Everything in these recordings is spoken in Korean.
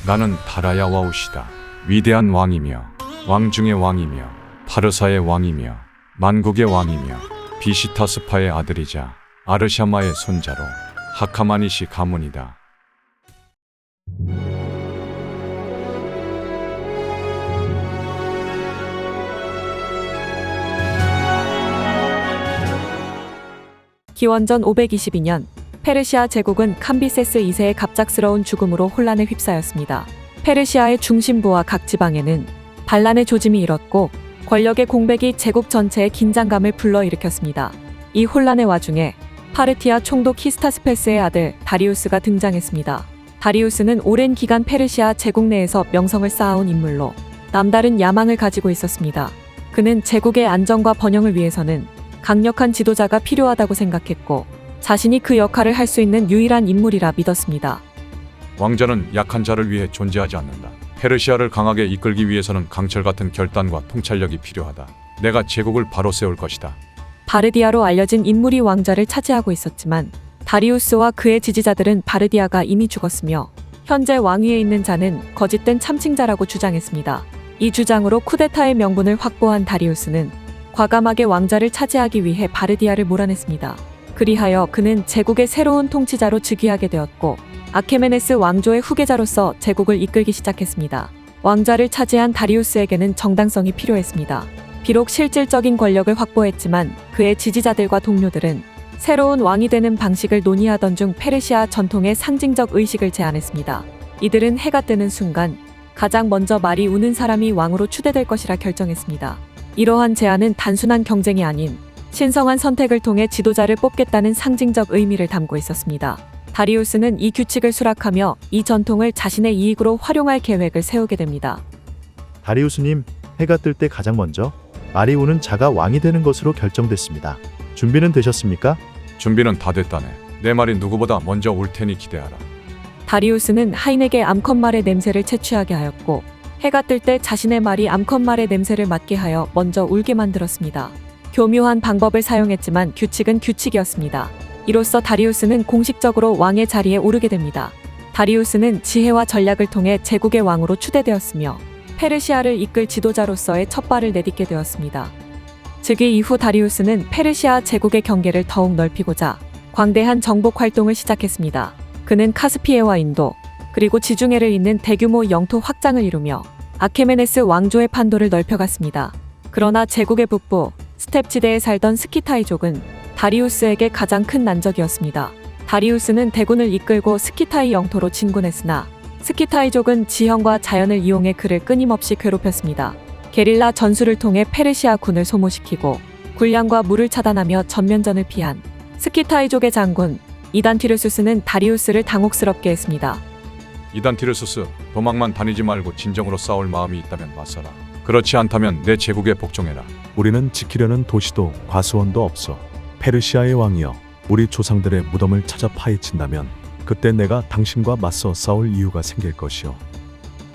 나는 다라야 와우시다. 위대한 왕이며 왕 중의 왕이며 파르사의 왕이며 만국의 왕이며 비시타스파의 아들이자 아르샤마의 손자로 하카마니시 가문이다. 기원전 522년 페르시아 제국은 캄비세스 2세의 갑작스러운 죽음으로 혼란에 휩싸였습니다. 페르시아의 중심부와 각 지방에는 반란의 조짐이 일었고 권력의 공백이 제국 전체의 긴장감을 불러일으켰습니다. 이 혼란의 와중에 파르티아 총독 히스타스페스의 아들 다리우스가 등장했습니다. 다리우스는 오랜 기간 페르시아 제국 내에서 명성을 쌓아온 인물로 남다른 야망을 가지고 있었습니다. 그는 제국의 안정과 번영을 위해서는 강력한 지도자가 필요하다고 생각했고 자신이 그 역할을 할 수 있는 유일한 인물이라 믿었습니다. 왕자는 약한 자를 위해 존재하지 않는다. 페르시아를 강하게 이끌기 위해서는 강철 같은 결단과 통찰력이 필요하다. 내가 제국을 바로 세울 것이다. 바르디아로 알려진 인물이 왕좌를 차지하고 있었지만 다리우스와 그의 지지자들은 바르디아가 이미 죽었으며 현재 왕위에 있는 자는 거짓된 참칭자라고 주장했습니다. 이 주장으로 쿠데타의 명분을 확보한 다리우스는 과감하게 왕좌를 차지하기 위해 바르디아를 몰아냈습니다. 그리하여 그는 제국의 새로운 통치자로 즉위하게 되었고 아케메네스 왕조의 후계자로서 제국을 이끌기 시작했습니다. 왕좌를 차지한 다리우스에게는 정당성이 필요했습니다. 비록 실질적인 권력을 확보했지만 그의 지지자들과 동료들은 새로운 왕이 되는 방식을 논의하던 중 페르시아 전통의 상징적 의식을 제안했습니다. 이들은 해가 뜨는 순간 가장 먼저 말이 우는 사람이 왕으로 추대될 것이라 결정했습니다. 이러한 제안은 단순한 경쟁이 아닌 신성한 선택을 통해 지도자를 뽑겠다는 상징적 의미를 담고 있었습니다. 다리우스는 이 규칙을 수락하며 이 전통을 자신의 이익으로 활용할 계획을 세우게 됩니다. 다리우스님, 해가 뜰 때 가장 먼저 말이 우는 자가 왕이 되는 것으로 결정됐습니다. 준비는 되셨습니까? 준비는 다 됐다네. 내 말이 누구보다 먼저 올 테니 기대하라. 다리우스는 하인에게 암컷말의 냄새를 채취하게 하였고 해가 뜰 때 자신의 말이 암컷말의 냄새를 맡게 하여 먼저 울게 만들었습니다. 교묘한 방법을 사용했지만 규칙은 규칙이었습니다. 이로써 다리우스는 공식적으로 왕의 자리에 오르게 됩니다. 다리우스는 지혜와 전략을 통해 제국의 왕으로 추대되었으며 페르시아를 이끌 지도자로서의 첫 발을 내딛게 되었습니다. 즉위 이후 다리우스는 페르시아 제국의 경계를 더욱 넓히고자 광대한 정복 활동을 시작했습니다. 그는 카스피해와 인도, 그리고 지중해를 잇는 대규모 영토 확장을 이루며 아케메네스 왕조의 판도를 넓혀갔습니다. 그러나 제국의 북부 스텝지대에 살던 스키타이족은 다리우스에게 가장 큰 난적이었습니다. 다리우스는 대군을 이끌고 스키타이 영토로 진군했으나 스키타이족은 지형과 자연을 이용해 그를 끊임없이 괴롭혔습니다. 게릴라 전술을 통해 페르시아 군을 소모시키고 군량과 물을 차단하며 전면전을 피한 스키타이족의 장군 이단티르수스는 다리우스를 당혹스럽게 했습니다. 이단티르수스, 도망만 다니지 말고 진정으로 싸울 마음이 있다면 맞서라. 그렇지 않다면 내 제국에 복종해라. 우리는 지키려는 도시도 과수원도 없어. 페르시아의 왕이여, 우리 조상들의 무덤을 찾아 파헤친다면 그때 내가 당신과 맞서 싸울 이유가 생길 것이오.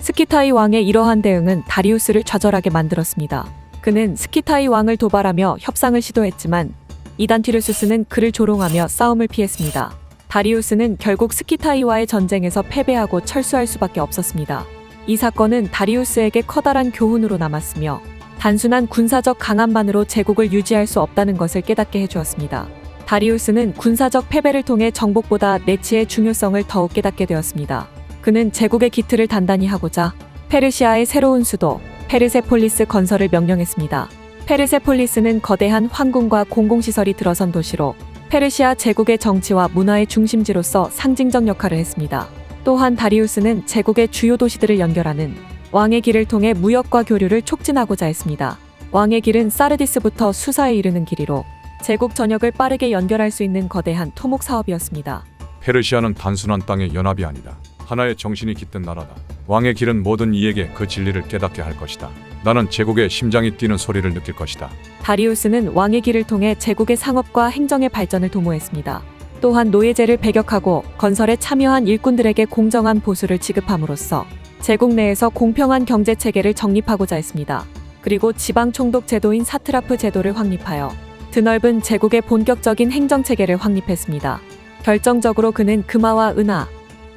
스키타이 왕의 이러한 대응은 다리우스를 좌절하게 만들었습니다. 그는 스키타이 왕을 도발하며 협상을 시도했지만 이단티르수스는 그를 조롱하며 싸움을 피했습니다. 다리우스는 결국 스키타이와의 전쟁에서 패배하고 철수할 수밖에 없었습니다. 이 사건은 다리우스에게 커다란 교훈으로 남았으며 단순한 군사적 강함만으로 제국을 유지할 수 없다는 것을 깨닫게 해주었습니다. 다리우스는 군사적 패배를 통해 정복보다 내치의 중요성을 더욱 깨닫게 되었습니다. 그는 제국의 기틀을 단단히 하고자 페르시아의 새로운 수도 페르세폴리스 건설을 명령했습니다. 페르세폴리스는 거대한 황궁과 공공시설이 들어선 도시로 페르시아 제국의 정치와 문화의 중심지로서 상징적 역할을 했습니다. 또한 다리우스는 제국의 주요 도시들을 연결하는 왕의 길을 통해 무역과 교류를 촉진하고자 했습니다. 왕의 길은 사르디스부터 수사에 이르는 길이로 제국 전역을 빠르게 연결할 수 있는 거대한 토목 사업이었습니다. 페르시아는 단순한 땅의 연합이 아니다. 하나의 정신이 깃든 나라다. 왕의 길은 모든 이에게 그 진리를 깨닫게 할 것이다. 나는 제국의 심장이 뛰는 소리를 느낄 것이다. 다리우스는 왕의 길을 통해 제국의 상업과 행정의 발전을 도모했습니다. 또한 노예제를 배격하고 건설에 참여한 일꾼들에게 공정한 보수를 지급함으로써 제국 내에서 공평한 경제 체계를 정립하고자 했습니다. 그리고 지방 총독 제도인 사트라프 제도를 확립하여 드넓은 제국의 본격적인 행정 체계를 확립했습니다. 결정적으로 그는 금화와 은하,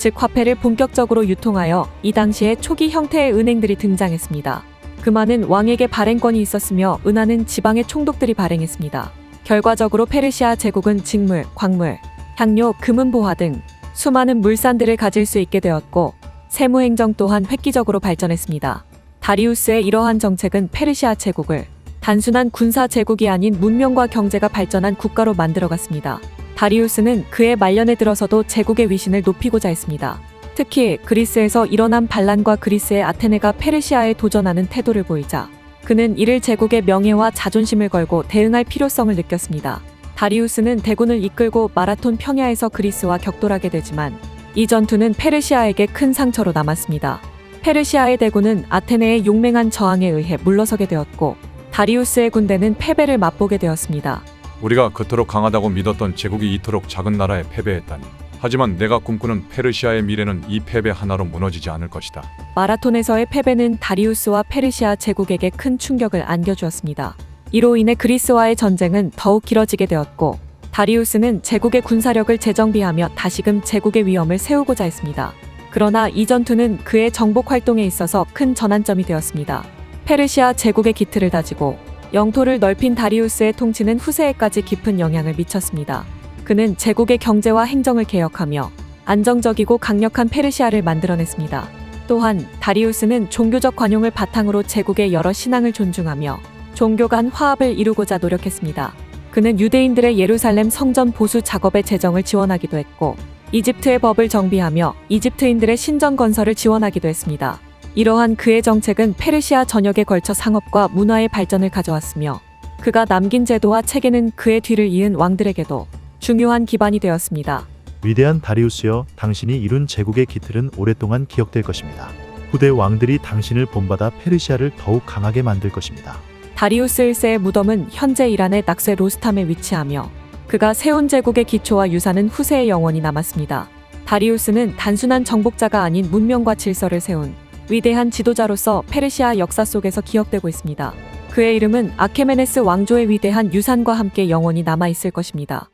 즉 화폐를 본격적으로 유통하여 이 당시에 초기 형태의 은행들이 등장했습니다. 금화는 왕에게 발행권이 있었으며 은화는 지방의 총독들이 발행했습니다. 결과적으로 페르시아 제국은 직물, 광물, 향료, 금은보화 등 수많은 물산들을 가질 수 있게 되었고 세무행정 또한 획기적으로 발전했습니다. 다리우스의 이러한 정책은 페르시아 제국을 단순한 군사 제국이 아닌 문명과 경제가 발전한 국가로 만들어갔습니다. 다리우스는 그의 말년에 들어서도 제국의 위신을 높이고자 했습니다. 특히 그리스에서 일어난 반란과 그리스의 아테네가 페르시아에 도전하는 태도를 보이자 그는 이를 제국의 명예와 자존심을 걸고 대응할 필요성을 느꼈습니다. 다리우스는 대군을 이끌고 마라톤 평야에서 그리스와 격돌하게 되지만 이 전투는 페르시아에게 큰 상처로 남았습니다. 페르시아의 대군은 아테네의 용맹한 저항에 의해 물러서게 되었고 다리우스의 군대는 패배를 맛보게 되었습니다. 우리가 그토록 강하다고 믿었던 제국이 이토록 작은 나라에 패배했다니. 하지만 내가 꿈꾸는 페르시아의 미래는 이 패배 하나로 무너지지 않을 것이다. 마라톤에서의 패배는 다리우스와 페르시아 제국에게 큰 충격을 안겨주었습니다. 이로 인해 그리스와의 전쟁은 더욱 길어지게 되었고 다리우스는 제국의 군사력을 재정비하며 다시금 제국의 위험을 세우고자 했습니다. 그러나 이 전투는 그의 정복 활동에 있어서 큰 전환점이 되었습니다. 페르시아 제국의 기틀을 다지고 영토를 넓힌 다리우스의 통치는 후세에까지 깊은 영향을 미쳤습니다. 그는 제국의 경제와 행정을 개혁하며 안정적이고 강력한 페르시아를 만들어냈습니다. 또한 다리우스는 종교적 관용을 바탕으로 제국의 여러 신앙을 존중하며 종교 간 화합을 이루고자 노력했습니다. 그는 유대인들의 예루살렘 성전 보수 작업의 재정을 지원하기도 했고 이집트의 법을 정비하며 이집트인들의 신전 건설을 지원하기도 했습니다. 이러한 그의 정책은 페르시아 전역에 걸쳐 상업과 문화의 발전을 가져왔으며 그가 남긴 제도와 체계는 그의 뒤를 이은 왕들에게도 중요한 기반이 되었습니다. 위대한 다리우스여, 당신이 이룬 제국의 기틀은 오랫동안 기억될 것입니다. 후대 왕들이 당신을 본받아 페르시아를 더욱 강하게 만들 것입니다. 다리우스 1세의 무덤은 현재 이란의 낙세 로스탐에 위치하며 그가 세운 제국의 기초와 유산은 후세에 영원히 남았습니다. 다리우스는 단순한 정복자가 아닌 문명과 질서를 세운 위대한 지도자로서 페르시아 역사 속에서 기억되고 있습니다. 그의 이름은 아케메네스 왕조의 위대한 유산과 함께 영원히 남아 있을 것입니다.